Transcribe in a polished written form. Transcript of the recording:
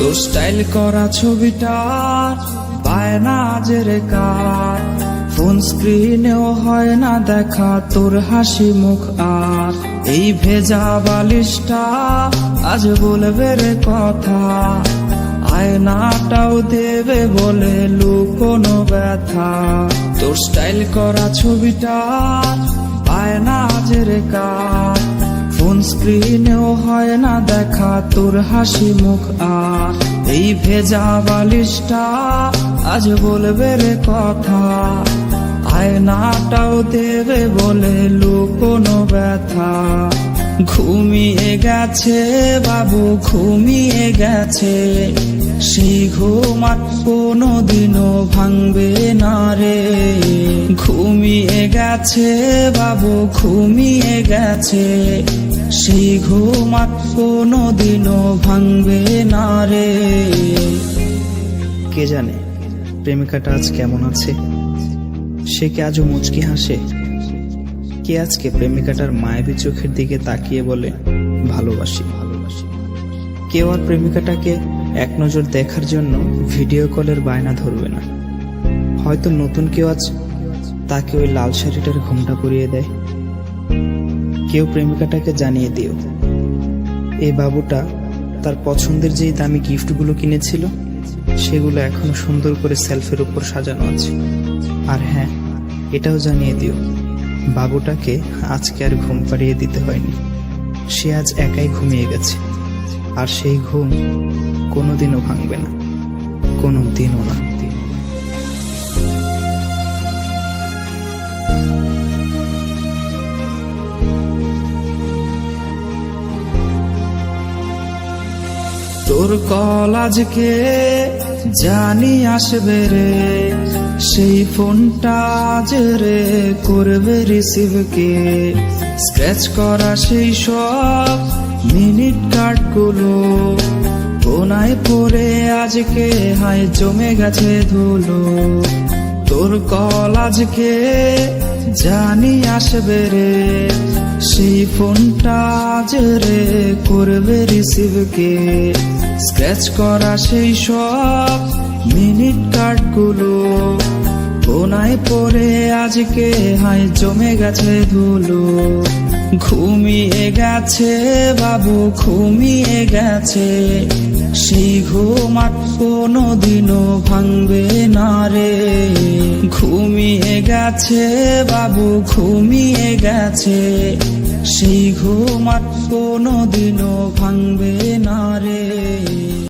তোর স্টাইল করা ছবিটা বায়না জেরে কার, ফোন স্ক্রিনেও হয় না দেখা তোর হাসি মুখ। আর এই ভেজা বালিশটা আজ বলবে রে কথা, আয়নাটাও দেবে বলে লুকোনো ব্যথা। তোর স্টাইল করা ছবিটা বায়না জেরে কার, ফোন স্ক্রিনেও হয় না দেখা তোর হাসি মুখ। আর এই ভেজা বালিশটা আজ বলবে রে কথা, আয়নাটাও দেবে বলে লুকোনো ব্যথা। ঘুমিয়ে গেছে বাবু ঘুমিয়ে গেছে, সেই ঘুম আর কোনোদিনও ভাঙবে না রে। ঘুমিয়ে গেছে বাবু ঘুমিয়ে গেছে, সেই ঘুম আর কোনোদিনও ভাঙবে না রে। কে জানে প্রেমিকাটা আজ কেমন আছে, সে কি আজও মুচকি হাসে? কে আজকে প্রেমিকাটার মায়াবী চোখের দিকে তাকিয়ে বলে ভালোবাসি ভালোবাসি? কেউ আর প্রেমিকাটাকে এক নজর দেখার জন্য ভিডিও কলের বায়না ধরবে না। হয়তো নতুন কেউ আজ তাকে ওই লাল শাড়িটার ঘোমটা পরিয়ে দেয়। কেউ প্রেমিকাটাকে জানিয়ে দিও এই বাবুটা তার পছন্দের যেই দামি গিফটগুলো কিনেছিল সেগুলো এখনো সুন্দর করে সেলফের উপর সাজানো আছে। আর হ্যাঁ, এটাও জানিয়ে দিও বাবুটাকে আজকে আর ঘুম পাড়িয়ে দিতে হয়নি, সে আজ একাই ঘুমিয়ে গেছে। আর সেই ঘুম কোনোদিনও ভাঙবে না, কোনোদিনও না। তোর কল আজকে জানি আসবে রে, সেই ফোনটা আজ রে করবে রিসিভ কে। স্ক্র্যাচ করা সেই সব মিনিট কার্ডগুলো কোনায় পড়ে আজকে হায় জমে গেছে ধুলো। তোর কল আজকে জানি আসবে রে, সেই ফোনটা আজ রে করবে রিসিভ কে। স্ক্র্যাচ করা সেই সব মিনিট কার্ডগুলো কোনায় পড়ে আজকে হায় জমে গেছে ধুলো। ঘুমিয়ে গেছে বাবু ঘুমিয়ে গেছে, সেই ঘুম আর কোনোদিনও ভাঙবে না রে। ঘুমিয়ে গেছে বাবু ঘুমিয়ে গেছে, সেই ঘুম আর কোনোদিনও ভাঙবে না রে।